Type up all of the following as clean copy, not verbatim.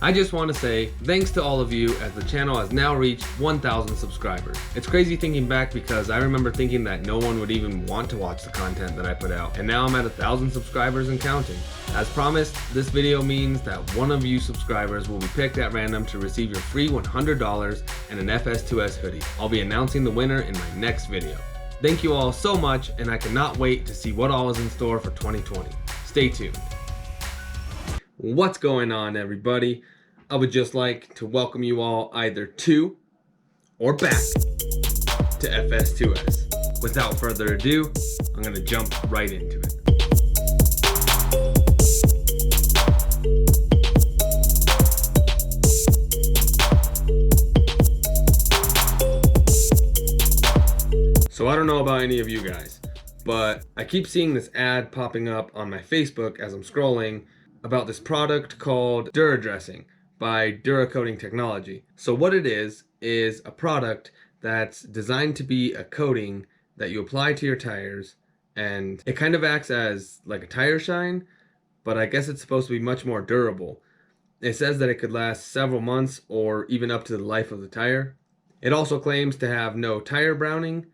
I just want to say thanks to all of you, as the channel has now reached 1,000 subscribers. It's crazy thinking back, because I remember thinking that no one would even want to watch the content that I put out, and now I'm at 1,000 subscribers and counting. As promised, this video means that one of you subscribers will be picked at random to receive your free $100 and an FS2S hoodie. I'll be announcing the winner in my next video. Thank you all so much, and I cannot wait to see what all is in store for 2020. Stay tuned. What's going on, everybody? I would just like to welcome you all either to or back to FS2S. Without further ado, I'm going to jump right into it. So I don't know about any of you guys, but I keep seeing this ad popping up on my Facebook as I'm scrolling about this product called Dura Dressing by Dura Coating Technology. So what it is a product that's designed to be a coating that you apply to your tires, and it kind of acts as like a tire shine, but I guess it's supposed to be much more durable. It says that it could last several months or even up to the life of the tire. It also claims to have no tire browning,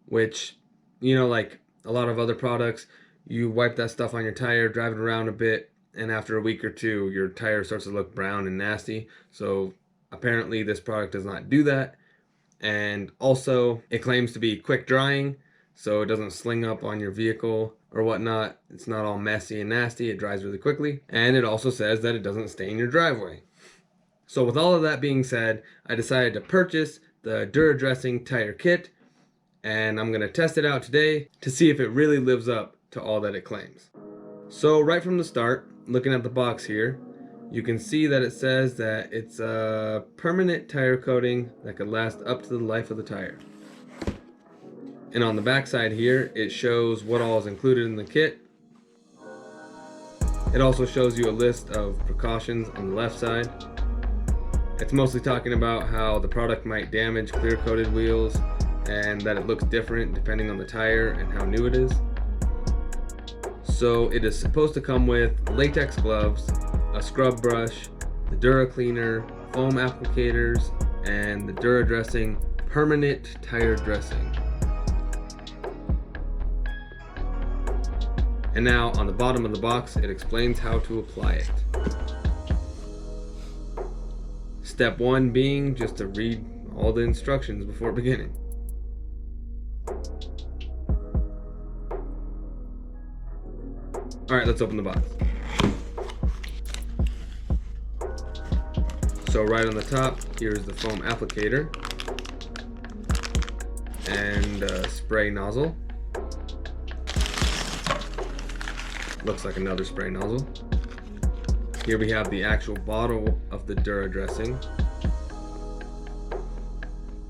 which, you know, like a lot of other products, you wipe that stuff on your tire, drive it around a bit, and after a week or two, your tire starts to look brown and nasty. So apparently this product does not do that. And also, it claims to be quick drying, so it doesn't sling up on your vehicle or whatnot. It's not all messy and nasty. It dries really quickly. And it also says that it doesn't stain your driveway. So with all of that being said, I decided to purchase the Dura Dressing tire kit, and I'm going to test it out today to see if it really lives up to all that it claims. So right from the start, looking at the box here, you can see that it says that it's a permanent tire coating that could last up to the life of the tire. And on the back side here, it shows what all is included in the kit. It also shows you a list of precautions on the left side. It's mostly talking about how the product might damage clear coated wheels and that it looks different depending on the tire and how new it is. So it is supposed to come with latex gloves, a scrub brush, the Dura cleaner, foam applicators, and the Dura Dressing permanent tire dressing. And now on the bottom of the box, it explains how to apply it. Step 1 being just to read all the instructions before beginning. Alright, let's open the box. So right on the top, here's the foam applicator and a spray nozzle. Looks like another spray nozzle. Here we have the actual bottle of the Dura Dressing.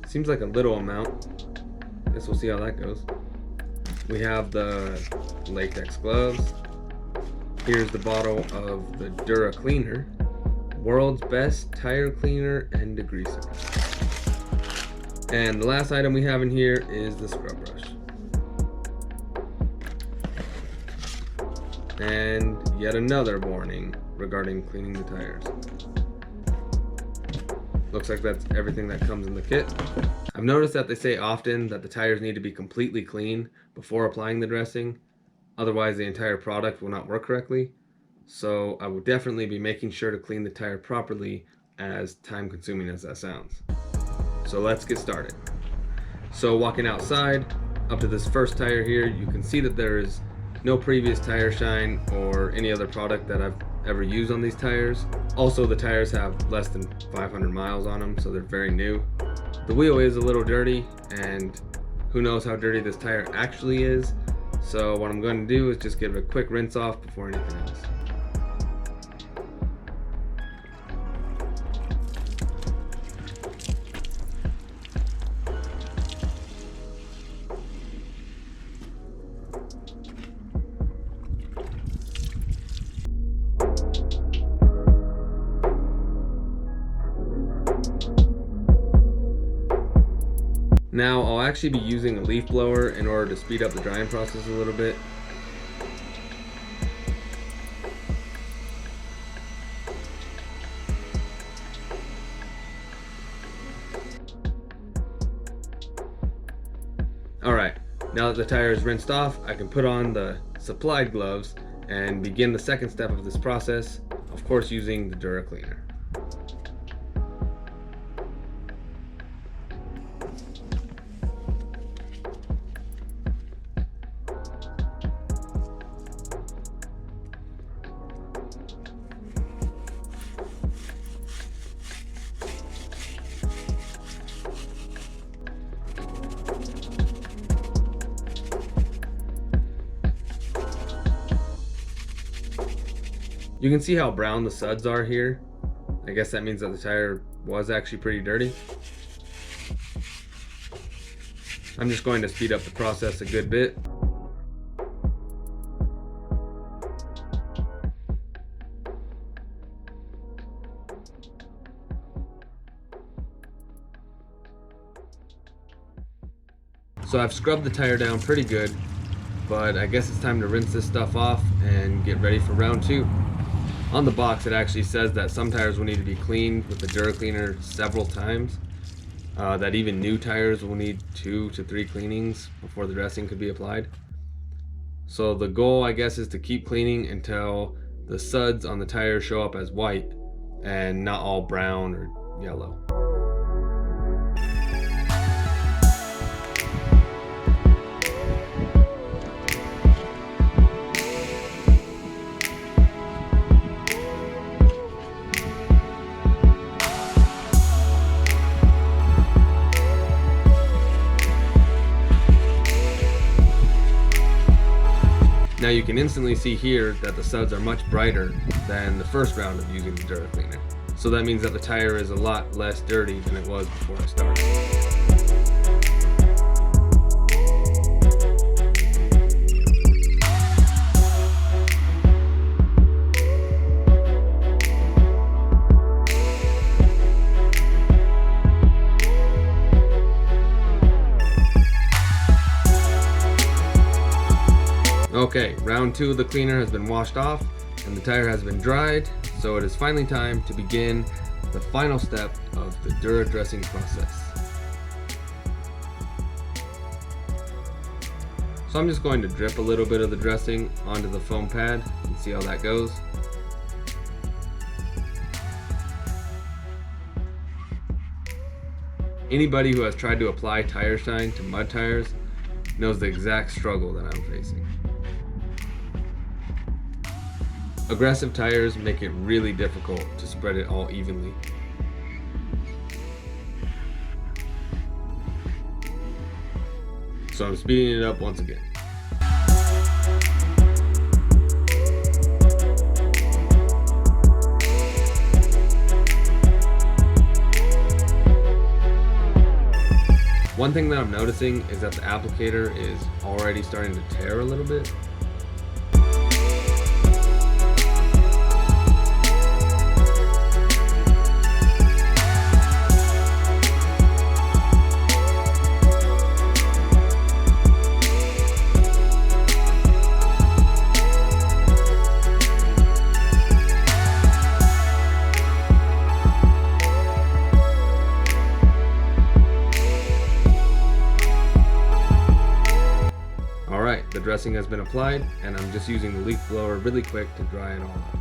Seems like a little amount. Guess we'll see how that goes. We have the latex gloves. Here's the bottle of the Dura cleaner, world's best tire cleaner and degreaser. And the last item we have in here is the scrub brush. And yet another warning regarding cleaning the tires. Looks like that's everything that comes in the kit. I've noticed that they say often that the tires need to be completely clean before applying the dressing. Otherwise, the entire product will not work correctly. So I will definitely be making sure to clean the tire properly, as time consuming as that sounds. So let's get started. So walking outside, up to this first tire here, you can see that there is no previous tire shine or any other product that I've ever used on these tires. Also, the tires have less than 500 miles on them, so they're very new. The wheel is a little dirty, and who knows how dirty this tire actually is. So what I'm going to do is just give it a quick rinse off before anything else. Now I'll actually be using a leaf blower in order to speed up the drying process a little bit. Alright, now that the tire is rinsed off, I can put on the supplied gloves and begin the second step of this process, of course using the Dura cleaner. You can see how brown the suds are here. I guess that means that the tire was actually pretty dirty. I'm just going to speed up the process a good bit. So I've scrubbed the tire down pretty good, but I guess it's time to rinse this stuff off and get ready for round 2. On the box it actually says that some tires will need to be cleaned with the Dura cleaner several times, that even new tires will need 2 to 3 cleanings before the dressing could be applied. So the goal, I guess, is to keep cleaning until the suds on the tire show up as white and not all brown or yellow. Now you can instantly see here that the suds are much brighter than the first round of using the Dura cleaner. So that means that the tire is a lot less dirty than it was before I started. Okay, round 2 of the cleaner has been washed off and the tire has been dried, so it is finally time to begin the final step of the Dura dressing process. So I'm just going to drip a little bit of the dressing onto the foam pad and see how that goes. Anybody who has tried to apply tire shine to mud tires knows the exact struggle that I'm facing. Aggressive tires make it really difficult to spread it all evenly. So I'm speeding it up once again. One thing that I'm noticing is that the applicator is already starting to tear a little bit. The dressing has been applied and I'm just using the leaf blower really quick to dry it all up.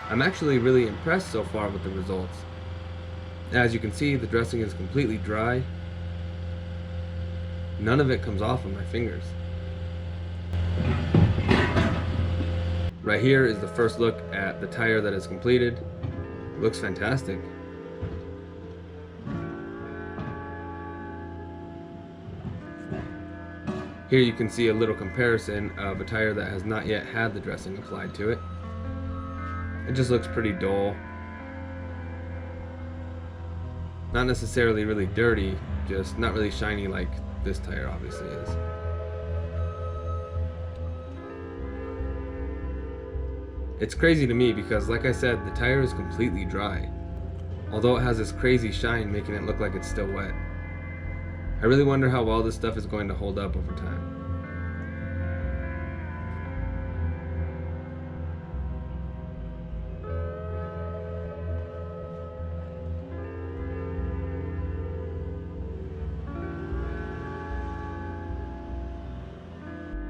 I'm actually really impressed so far with the results. As you can see, the dressing is completely dry. None of it comes off of my fingers. Right here is the first look at the tire that is completed. It looks fantastic. Here you can see a little comparison of a tire that has not yet had the dressing applied to it. It just looks pretty dull. Not necessarily really dirty, just not really shiny like this tire obviously is. It's crazy to me because, like I said, the tire is completely dry, although it has this crazy shine making it look like it's still wet. I really wonder how well this stuff is going to hold up over time.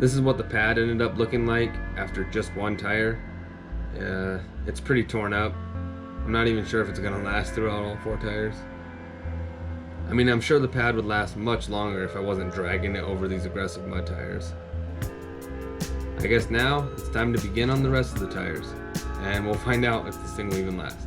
This is what the pad ended up looking like after just one tire. It's pretty torn up. I'm not even sure if it's gonna last throughout all 4 tires. I mean, I'm sure the pad would last much longer if I wasn't dragging it over these aggressive mud tires. I guess now it's time to begin on the rest of the tires, and we'll find out if this thing will even last.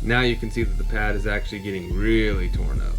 Now you can see that the pad is actually getting really torn up.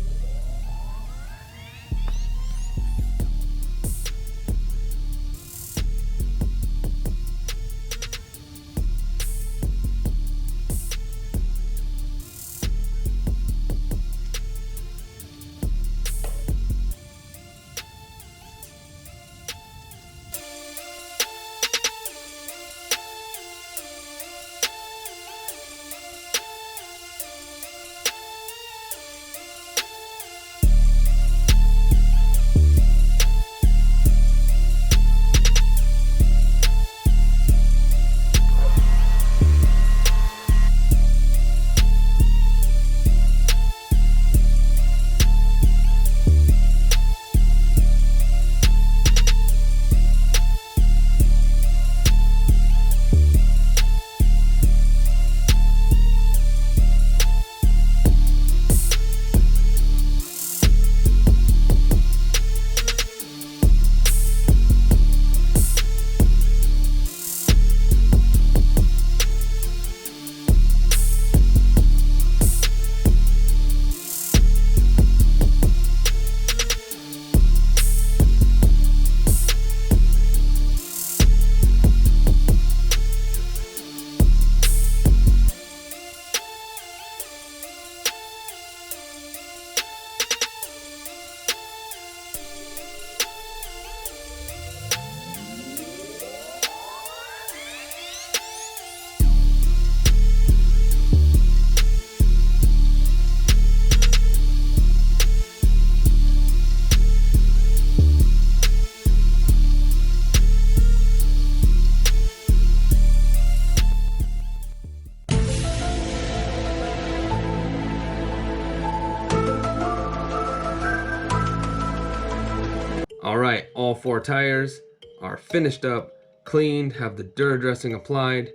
Alright, all 4 tires are finished up, cleaned, have the Dura dressing applied,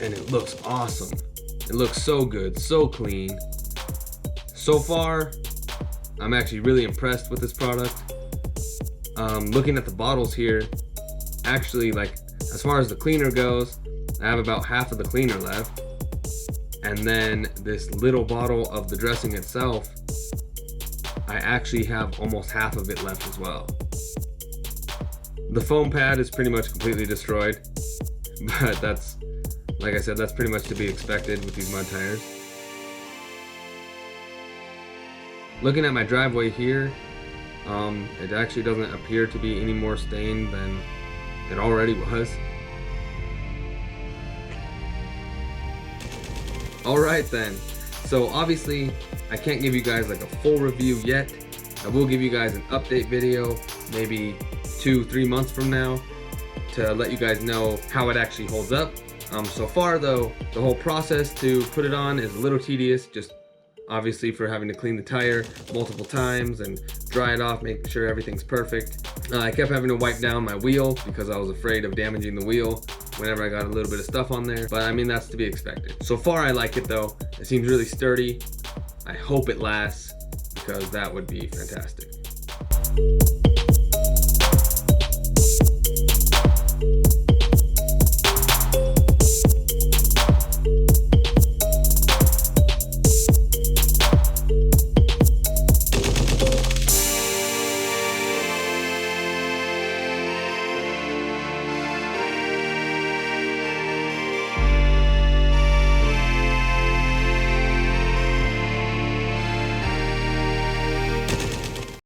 and it looks awesome. It looks so good, so clean. So far, I'm actually really impressed with this product. Looking at the bottles here, actually, like, as far as the cleaner goes, I have about half of the cleaner left. And then this little bottle of the dressing itself, I actually have almost half of it left as well. The foam pad is pretty much completely destroyed, but that's, like I said, that's pretty much to be expected with these mud tires. Looking at my driveway here, it actually doesn't appear to be any more stained than it already was. Alright then, so obviously I can't give you guys like a full review yet. I will give you guys an update video maybe 2-3 months from now to let you guys know how it actually holds up. So far though, the whole process to put it on is a little tedious, just obviously for having to clean the tire multiple times and dry it off, make sure everything's perfect. I kept having to wipe down my wheel because I was afraid of damaging the wheel whenever I got a little bit of stuff on there, but I mean, that's to be expected. So far I like it though. It seems really sturdy. I hope it lasts because that would be fantastic.